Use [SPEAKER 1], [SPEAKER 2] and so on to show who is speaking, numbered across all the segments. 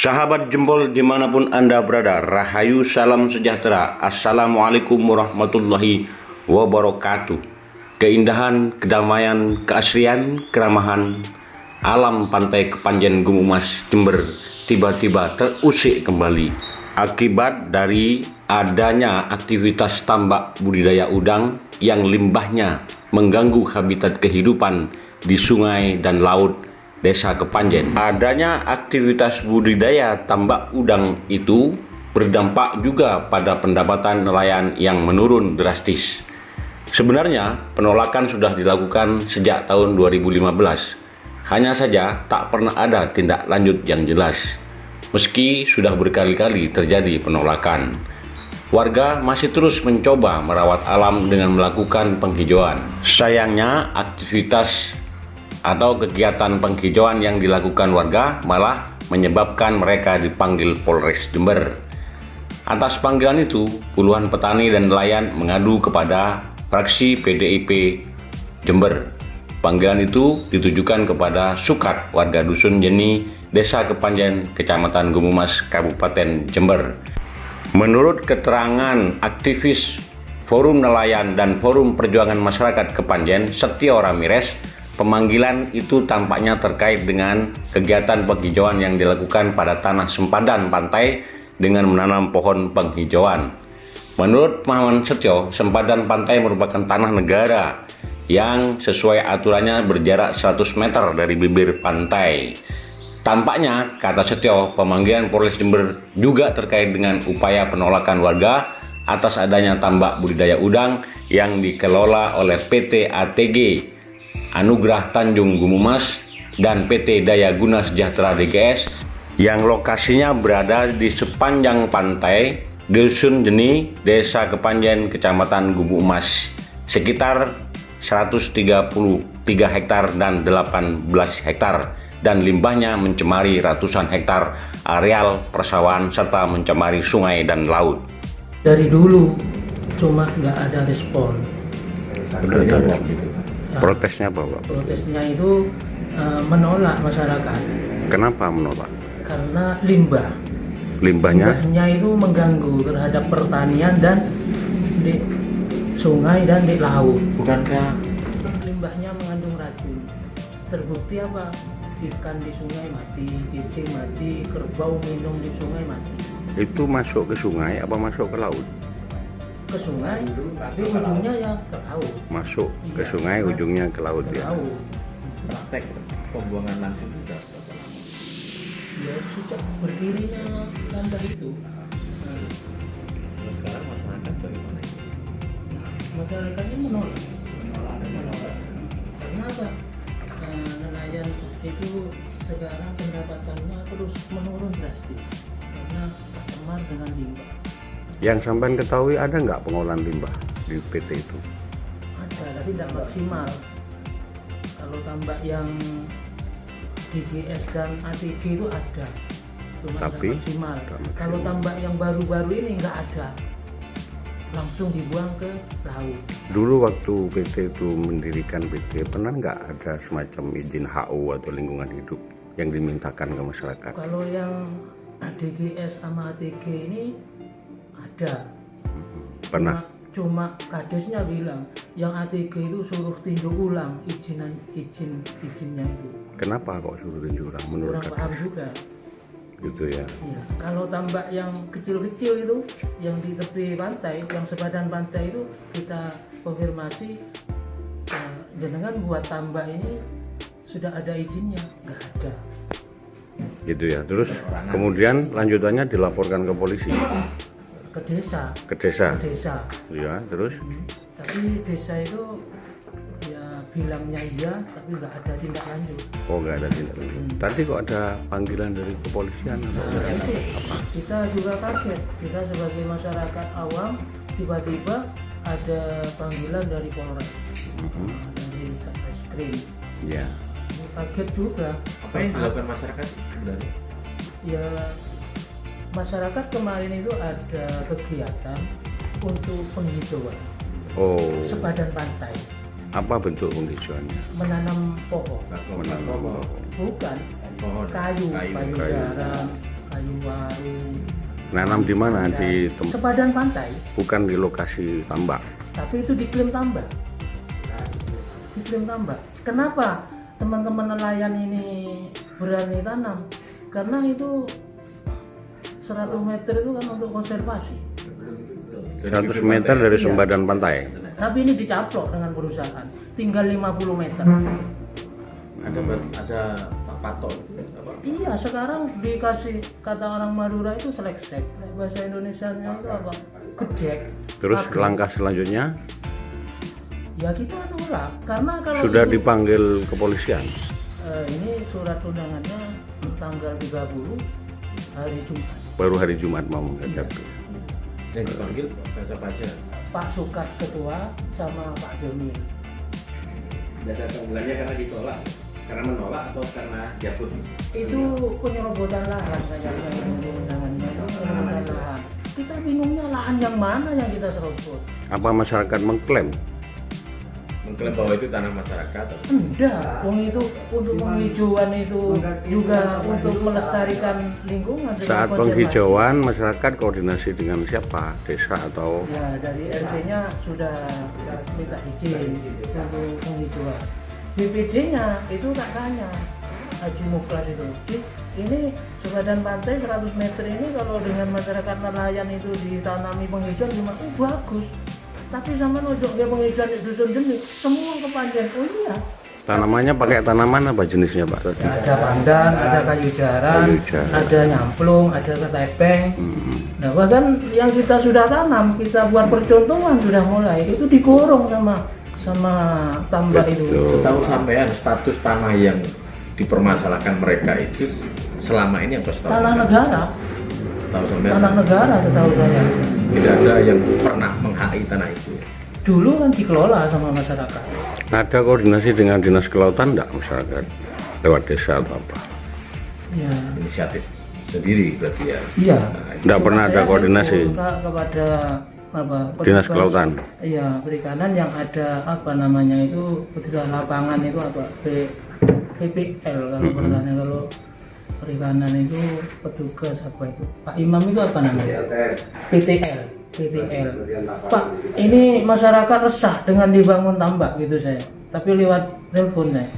[SPEAKER 1] Sahabat jempol dimanapun Anda berada, Rahayu salam sejahtera. Assalamualaikum warahmatullahi wabarakatuh. Keindahan, kedamaian, keasrian, keramahan alam pantai Kepanjen Gumumas, Jember tiba-tiba terusik kembali akibat dari adanya aktivitas tambak budidaya udang yang limbahnya mengganggu habitat kehidupan di sungai dan laut Desa Kepanjen. Adanya aktivitas budidaya tambak udang itu berdampak juga pada pendapatan nelayan yang menurun drastis. Sebenarnya penolakan sudah dilakukan sejak tahun 2015. Hanya saja tak pernah ada tindak lanjut yang jelas. Meski sudah berkali-kali terjadi penolakan, warga masih terus mencoba merawat alam dengan melakukan penghijauan. Sayangnya aktivitas atau kegiatan penghijauan yang dilakukan warga malah menyebabkan mereka dipanggil Polres Jember. Atas panggilan itu, puluhan petani dan nelayan mengadu kepada fraksi PDIP Jember. Panggilan itu ditujukan kepada Sukat, warga Dusun Jeni, Desa Kepanjen, Kecamatan Gumumas, Kabupaten Jember. Menurut keterangan aktivis Forum Nelayan dan Forum Perjuangan Masyarakat Kepanjen, Setio Ramirez, pemanggilan itu tampaknya terkait dengan kegiatan penghijauan yang dilakukan pada tanah sempadan pantai dengan menanam pohon penghijauan. Menurut Muhammad Setio, sempadan pantai merupakan tanah negara yang sesuai aturannya berjarak 100 meter dari bibir pantai. Tampaknya, kata Setio, pemanggilan Polres Jember juga terkait dengan upaya penolakan warga atas adanya tambak budidaya udang yang dikelola oleh PT ATG Anugrah Tanjung Gumumas dan PT Daya Guna Sejahtera DGS yang lokasinya berada di sepanjang pantai Dusun Jeni, Desa Kepanjen, Kecamatan Gumumas, sekitar 133 hektar dan 18 hektar, dan limbahnya mencemari ratusan hektar areal persawahan serta mencemari sungai dan laut.
[SPEAKER 2] Dari dulu cuma nggak ada respon.
[SPEAKER 1] Protesnya apa, Pak?
[SPEAKER 2] Protesnya itu menolak masyarakat.
[SPEAKER 1] Kenapa menolak?
[SPEAKER 2] Karena
[SPEAKER 1] Limbahnya
[SPEAKER 2] itu mengganggu terhadap pertanian dan di sungai dan di laut.
[SPEAKER 3] Bukankah
[SPEAKER 2] Limbahnya mengandung racun. Terbukti apa? Ikan di sungai mati, cicing mati, kerbau minum di sungai mati.
[SPEAKER 1] itu masuk ke sungai apa masuk ke laut?
[SPEAKER 2] Ke sungai, tapi ujungnya ya ke laut.
[SPEAKER 1] Masuk ke
[SPEAKER 2] Iya,
[SPEAKER 1] sungai, ujungnya ke laut
[SPEAKER 2] ke
[SPEAKER 1] ya.
[SPEAKER 2] laut.
[SPEAKER 3] praktek pembuangan langsung sudah
[SPEAKER 2] Ya sejak berdirinya tambak itu.
[SPEAKER 3] sekarang masyarakat bagaimana?
[SPEAKER 2] Masyarakatnya menolak. Karena apa? Nelayan itu sekarang pendapatannya terus menurun drastis karena tercemar dengan limbah.
[SPEAKER 1] Yang sampean ketahui ada nggak pengolahan limbah di PT itu?
[SPEAKER 2] Ada, tapi tidak maksimal. Kalau tambak yang DGS dan ATG itu ada, cuma
[SPEAKER 1] Tapi
[SPEAKER 2] tidak maksimal.
[SPEAKER 1] tidak maksimal.
[SPEAKER 2] Kalau tambak yang baru-baru ini nggak ada, langsung dibuang ke laut.
[SPEAKER 1] Dulu waktu PT itu mendirikan PT, pernah nggak ada semacam izin HO atau lingkungan hidup yang dimintakan ke masyarakat?
[SPEAKER 2] Kalau yang DGS sama ATG ini ada.
[SPEAKER 1] Pernah?
[SPEAKER 2] Cuma kadesnya bilang yang ATG itu suruh tinjau ulang izinnya itu.
[SPEAKER 1] Kenapa kok suruh tinjau ulang menurut
[SPEAKER 2] Kurang paham
[SPEAKER 1] Kades?
[SPEAKER 2] juga.
[SPEAKER 1] Gitu ya.
[SPEAKER 2] Iya. Kalau tambak yang kecil-kecil itu, yang di tepi pantai, yang sepadan pantai itu kita konfirmasi, jenengan buat tambak ini sudah ada izinnya? Nggak ada.
[SPEAKER 1] Gitu ya. Terus kemudian lanjutannya dilaporkan ke polisi,
[SPEAKER 2] Ke desa.
[SPEAKER 1] ke desa.
[SPEAKER 2] Ke desa.
[SPEAKER 1] Ya, terus
[SPEAKER 2] Tapi desa itu ya bilangnya iya, tapi nggak ada tindak lanjut.
[SPEAKER 1] oh nggak ada tindak lanjut. Tadi kok ada panggilan dari kepolisian atau dari apa?
[SPEAKER 2] Kita juga kaget, kita sebagai masyarakat awam tiba-tiba ada panggilan dari Polres, dari Satreskrim.
[SPEAKER 1] Ya.
[SPEAKER 2] Kaget juga.
[SPEAKER 3] Apa yang dilakukan masyarakat sebenarnya?
[SPEAKER 2] Ya masyarakat kemarin itu ada kegiatan untuk penghijauan
[SPEAKER 1] Oh,
[SPEAKER 2] sepadan pantai,
[SPEAKER 1] apa bentuk penghijauannya?
[SPEAKER 2] menanam pohon,
[SPEAKER 1] Menanam pohon.
[SPEAKER 2] bukan
[SPEAKER 3] Pohon.
[SPEAKER 2] kayu
[SPEAKER 3] Kayu.
[SPEAKER 2] garam, kayu waru.
[SPEAKER 1] Nanam di mana? Di
[SPEAKER 2] sepadan pantai,
[SPEAKER 1] bukan di lokasi tambak.
[SPEAKER 2] tapi itu diklaim tambak. Diklaim tambak. Kenapa teman-teman nelayan ini berani tanam? Karena itu 100 meter itu kan untuk konservasi.
[SPEAKER 1] 100 meter dari
[SPEAKER 2] Iya.
[SPEAKER 1] sempadan pantai.
[SPEAKER 2] Tapi ini dicaplok dengan perusahaan, tinggal 50 meter.
[SPEAKER 3] Ada patok itu apa?
[SPEAKER 2] Iya, sekarang dikasih kata orang Madura itu seleksek. Bahasa Indonesianya itu apa? Gedek.
[SPEAKER 1] Terus
[SPEAKER 2] Pagel.
[SPEAKER 1] langkah selanjutnya
[SPEAKER 2] Ya kita nolak, karena kalau
[SPEAKER 1] sudah
[SPEAKER 2] itu,
[SPEAKER 1] dipanggil kepolisian.
[SPEAKER 2] ini surat undangannya tanggal 30 hari Jumat.
[SPEAKER 1] Baru hari Jumat mau menghadap.
[SPEAKER 3] Yang dipanggil siapa aja?
[SPEAKER 2] Pak Sukat ketua sama Pak Joni.
[SPEAKER 1] Dasar panggilannya karena ditolak, karena menolak atau karena jabut?
[SPEAKER 2] Itu penyerobotan lahan kayaknya ini undangannya itu penyerobotan lahan. Kita bingungnya lahan yang mana yang kita serobot.
[SPEAKER 1] Apa masyarakat mengklaim?
[SPEAKER 3] Mengklaim bahwa itu tanah masyarakat.
[SPEAKER 2] Enggak, wong itu untuk penghijauan itu juga untuk melestarikan lingkungan. dengan
[SPEAKER 1] Saat
[SPEAKER 2] konservasi.
[SPEAKER 1] penghijauan masyarakat koordinasi dengan siapa? Desa atau
[SPEAKER 2] Ya dari RT-nya sudah minta izin untuk penghijauan. BPD-nya itu tak tanya Haji Muklas itu. Ini sepadan pantai 100 meter ini kalau dengan masyarakat nelayan itu ditanami penghijauan gimana? Oh bagus. Tapi sama nojok dia penghijauan di dusun jenis semua kepanjang. Oh iya.
[SPEAKER 1] tanamannya pakai tanaman apa jenisnya Pak?
[SPEAKER 2] Ya, ada pandan, ada kayu jaran,
[SPEAKER 1] Kayu jaran.
[SPEAKER 2] ada nyamplung, ada ketepeng.
[SPEAKER 1] Hmm.
[SPEAKER 2] Nah bahkan yang kita sudah tanam, kita buat percontohan sudah mulai itu dikorong sama tambak itu.
[SPEAKER 3] Setahu sampean status tanah yang dipermasalahkan mereka itu selama ini apa setahu?
[SPEAKER 2] Tanah
[SPEAKER 3] sampean?
[SPEAKER 2] negara,
[SPEAKER 3] Setahu sampean
[SPEAKER 2] tanah negara setahu saya.
[SPEAKER 3] tidak ada yang pernah menghaki tanah itu.
[SPEAKER 2] Dulu kan dikelola sama masyarakat.
[SPEAKER 1] Ada koordinasi dengan dinas kelautan enggak masyarakat? Lewat desa atau apa?
[SPEAKER 2] Ya,
[SPEAKER 3] Inisiatif sendiri berarti ya.
[SPEAKER 2] iya.
[SPEAKER 1] Enggak pernah ada
[SPEAKER 2] Saya
[SPEAKER 1] koordinasi.
[SPEAKER 2] telepon kepada apa?
[SPEAKER 1] Dinas
[SPEAKER 2] petugas,
[SPEAKER 1] Kelautan.
[SPEAKER 2] Iya, perikanan yang ada apa namanya itu petugas lapangan itu apa? PPL kalau pertanyaan kalau perikanan itu petugas apa itu Pak Imam itu apa namanya? PTL. Pak, ini masyarakat resah dengan dibangun tambak gitu saya. Tapi lewat telepon saya.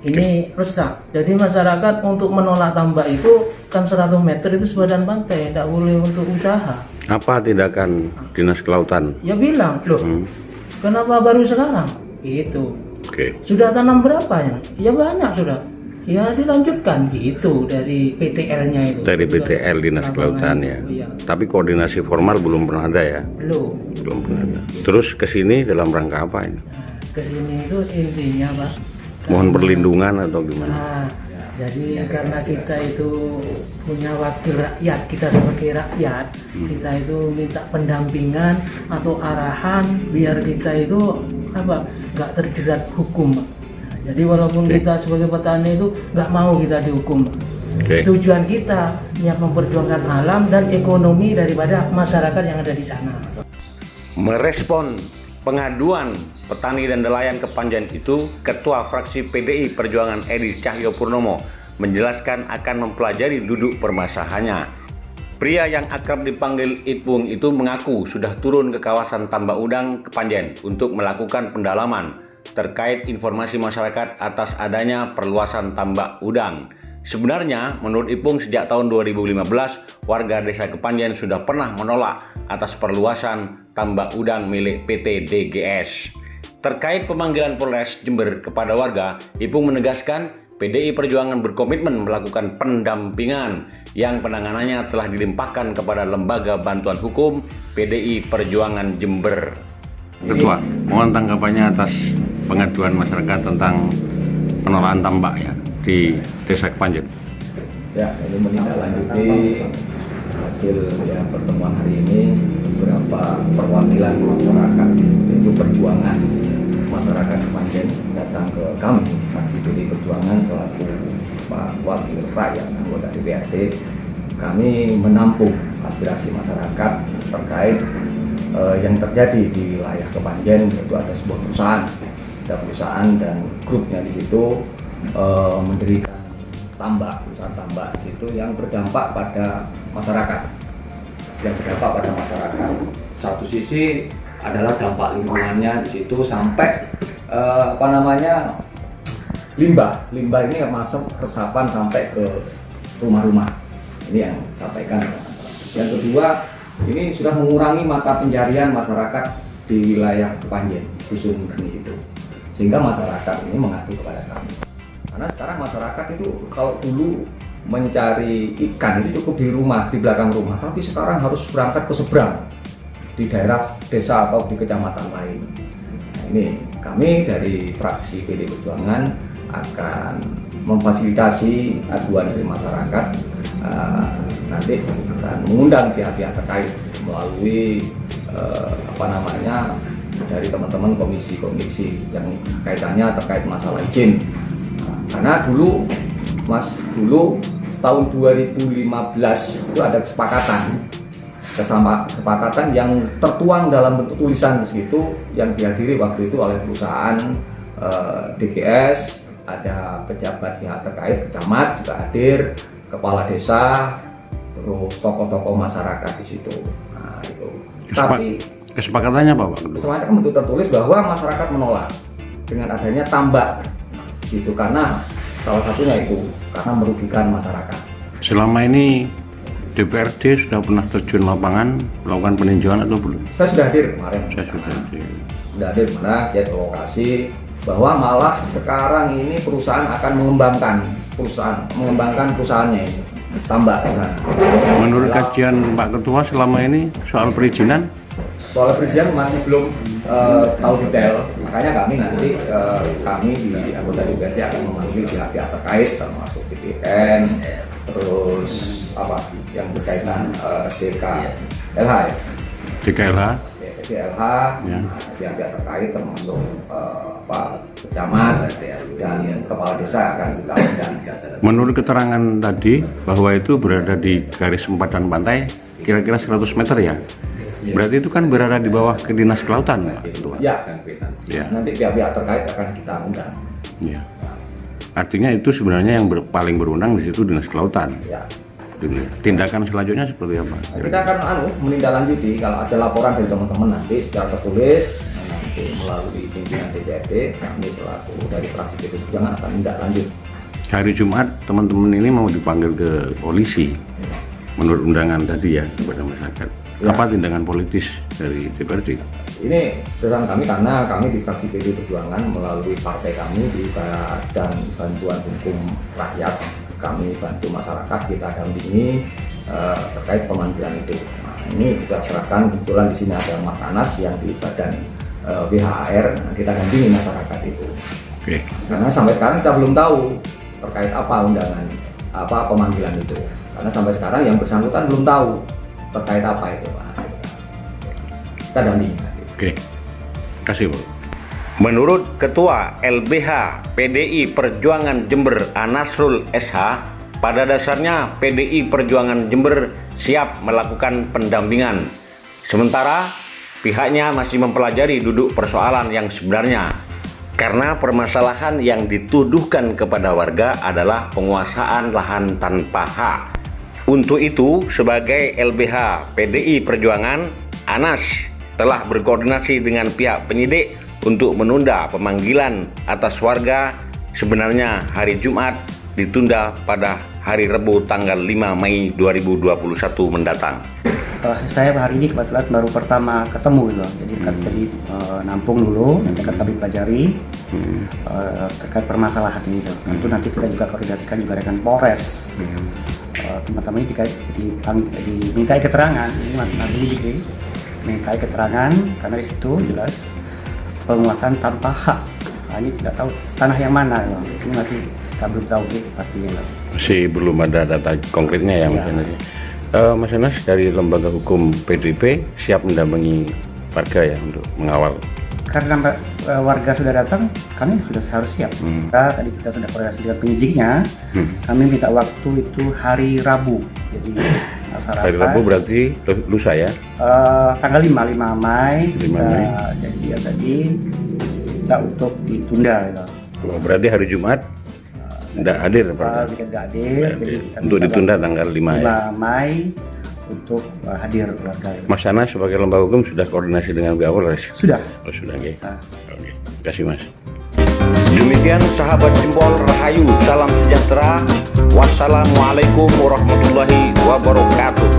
[SPEAKER 2] Ini resah. Jadi masyarakat untuk menolak tambak itu kan 100 meter itu sepadan pantai, tidak boleh untuk usaha.
[SPEAKER 1] Apa tindakan dinas kelautan?
[SPEAKER 2] Ya bilang, loh, kenapa baru sekarang? Itu.
[SPEAKER 1] Oke.
[SPEAKER 2] Sudah tanam berapa ya? Ya banyak sudah. Ya dilanjutkan gitu dari PTL-nya itu.
[SPEAKER 1] Dari BTL dinas
[SPEAKER 2] Lapangan
[SPEAKER 1] kelautan
[SPEAKER 2] itu,
[SPEAKER 1] ya.
[SPEAKER 2] Iya.
[SPEAKER 1] Tapi koordinasi formal belum pernah ada ya.
[SPEAKER 2] Belum.
[SPEAKER 1] Pernah ada. Terus ke sini dalam rangka apa ini?
[SPEAKER 2] Nah, kesini itu intinya Pak.
[SPEAKER 1] Mohon perlindungan atau gimana?
[SPEAKER 2] Nah, jadi karena kita itu punya wakil rakyat, kita sebagai rakyat, kita itu minta pendampingan atau arahan biar kita itu apa nggak terjerat hukum, Pak. Nah, jadi walaupun kita sebagai petani itu nggak mau kita dihukum, Pak.
[SPEAKER 1] Oke.
[SPEAKER 2] Tujuan kita niat memperjuangkan alam dan ekonomi daripada masyarakat yang ada di sana.
[SPEAKER 1] Merespon pengaduan petani dan nelayan Kepanjen itu, Ketua Fraksi PDI Perjuangan Edi Cahyopurnomo menjelaskan akan mempelajari duduk permasalahannya. Pria yang akrab dipanggil Ipung itu mengaku sudah turun ke kawasan Tambak Udang Kepanjen untuk melakukan pendalaman terkait informasi masyarakat atas adanya perluasan tambak udang. Sebenarnya, menurut Ipung sejak tahun 2015, warga desa Kepanjen sudah pernah menolak atas perluasan tambak udang milik PT DGS. Terkait pemanggilan Polres Jember kepada warga, Ipung menegaskan PDI Perjuangan berkomitmen melakukan pendampingan yang penanganannya telah dilimpahkan kepada Lembaga Bantuan Hukum PDI Perjuangan Jember. Ketua, mohon tanggapannya atas pengaduan masyarakat tentang penolakan tambak ya di Desa Kepanjen.
[SPEAKER 4] Ya, ini menindaklanjuti hasil ya, pertemuan hari ini beberapa perwakilan masyarakat, yaitu perjuangan masyarakat Kepanjen datang ke kami, fraksi PDI Perjuangan selaku Pak Wakil Rakyat anggota DPRD. Kami menampung aspirasi masyarakat terkait yang terjadi di wilayah Kepanjen, yaitu ada sebuah perusahaan dan grupnya di situ mendirikan tambak di situ yang berdampak pada masyarakat. Satu sisi adalah dampak lingkungannya di situ sampai limbah ini masuk resapan sampai ke rumah-rumah. Ini yang disampaikan. Yang kedua, ini sudah mengurangi mata pencarian masyarakat di wilayah Kepanjen, Dusun Geni itu. Sehingga masyarakat ini mengadu kepada kami. Karena sekarang masyarakat itu kalau dulu mencari ikan itu cukup di rumah, di belakang rumah, tapi sekarang harus berangkat ke seberang di daerah desa atau di kecamatan lain. Nah, ini kami dari fraksi PD Perjuangan akan memfasilitasi aduan dari masyarakat. Nanti akan mengundang pihak-pihak terkait melalui dari teman-teman komisi yang kaitannya terkait masalah izin. Karena dulu tahun 2015 itu ada kesepakatan yang tertuang dalam bentuk tulisan di situ yang dihadiri waktu itu oleh perusahaan DGS, ada pejabat pihak terkait, camat juga hadir, kepala desa, terus tokoh-tokoh masyarakat di situ. Nah, itu. Tapi
[SPEAKER 1] kesepakatannya apa, Pak?
[SPEAKER 4] Kesepakatan bentuk tertulis bahwa masyarakat menolak dengan adanya tambak di situ karena salah satunya itu karena merugikan masyarakat.
[SPEAKER 1] Selama ini DPRD sudah pernah terjun lapangan melakukan peninjauan atau belum?
[SPEAKER 4] Saya sudah hadir kemarin. Sudah hadir mana cek lokasi bahwa malah sekarang ini perusahaan akan mengembangkan perusahaannya ini tambak.
[SPEAKER 1] Menurut kajian Pak Ketua selama ini soal perizinan
[SPEAKER 4] masih belum tahu detail, makanya kami nanti kami di anggota DPRD akan memanggil pihak-pihak terkait termasuk BPN, terus yang berkaitan DKLH ya. Pihak-pihak terkait termasuk Pak Camat dan kepala desa akan kita undang.
[SPEAKER 1] Menurut keterangan tadi bahwa itu berada di garis empatan pantai kira-kira 100 meter ya? Berarti itu kan berada di bawah ke Dinas Kelautan, Pak Ketua?
[SPEAKER 4] Ya. Nanti pihak-pihak terkait akan kita undang.
[SPEAKER 1] Ya. Artinya itu sebenarnya yang paling berwenang di situ Dinas Kelautan.
[SPEAKER 4] Ya.
[SPEAKER 1] Tindakan selanjutnya seperti apa?
[SPEAKER 4] Kita akan menindaklanjuti kalau ada laporan dari teman-teman nanti secara tertulis nanti melalui pimpinan DPRD, kami selaku dari fraksi PD Perjuangan akan menindaklanjut.
[SPEAKER 1] Hari Jumat teman-teman ini mau dipanggil ke polisi menurut undangan tadi ya kepada masyarakat. Ya. Apa tindakan politis dari DPRD?
[SPEAKER 4] Ini pesan kami karena kami di fraksi PD Perjuangan melalui partai kami di dan bantuan hukum rakyat, kami bantu masyarakat, kita dampingi terkait pemanggilan itu. Nah, ini kita serahkan, kebetulan di sini ada Mas Anas yang di badan BHR, kita dampingi masyarakat itu.
[SPEAKER 1] Oke.
[SPEAKER 4] Karena sampai sekarang kita belum tahu terkait apa undangan, pemanggilan itu. Karena sampai sekarang yang bersangkutan belum tahu terkait apa itu, Pak. Kita dampingi.
[SPEAKER 1] Oke. Kasih, Pak. Menurut Ketua LBH PDI Perjuangan Jember Anasrul SH, pada dasarnya PDI Perjuangan Jember siap melakukan pendampingan. Sementara pihaknya masih mempelajari duduk persoalan yang sebenarnya. Karena permasalahan yang dituduhkan kepada warga adalah penguasaan lahan tanpa hak. Untuk itu, sebagai LBH PDI Perjuangan, Anas telah berkoordinasi dengan pihak penyidik untuk menunda pemanggilan atas warga. Sebenarnya hari Jumat ditunda pada hari Rabu tanggal 5 Mei 2021 mendatang.
[SPEAKER 5] Saya hari ini kebetulan baru pertama ketemu gitu. Jadi nampung dulu, nanti akan kami pelajari terkait permasalahan ini. Tentu nanti kita juga koordinasikan juga dengan Polres. Teman-teman ini dimintai keterangan, ini masih sih, mintai keterangan karena di situ jelas penguasaan tanpa hak. Nah, ini tidak tahu tanah yang mana, ini masih kita belum tahu pastinya.
[SPEAKER 1] Masih belum ada data konkretnya ya, Mas Anas. Mas Anas dari Lembaga Hukum PDP siap mendampingi warga ya untuk mengawal.
[SPEAKER 5] Karena warga sudah datang, kami sudah harus siap. Tadi kita sudah koordinasi dengan penyidiknya, kami minta waktu itu hari Rabu. Jadi masyarakat.
[SPEAKER 1] Hari Rabu berarti lusa ya?
[SPEAKER 5] Tanggal 5 Mei. Jadi ya tadi kita untuk ditunda.
[SPEAKER 1] Oh, berarti hari Jumat Tidak hadir Pak.
[SPEAKER 5] Jika tidak hadir, jadi
[SPEAKER 1] Untuk ditunda tanggal 5 ya.
[SPEAKER 5] 5 Mei untuk hadir keluarga.
[SPEAKER 1] Mas Ana sebagai lembaga hukum sudah koordinasi dengan pihak Polres?
[SPEAKER 5] Sudah.
[SPEAKER 1] Oh sudah, oke.
[SPEAKER 5] Nah.
[SPEAKER 1] Oke, terima kasih Mas. Demikian sahabat Simbol Rahayu, salam sejahtera. Wassalamualaikum warahmatullahi wabarakatuh.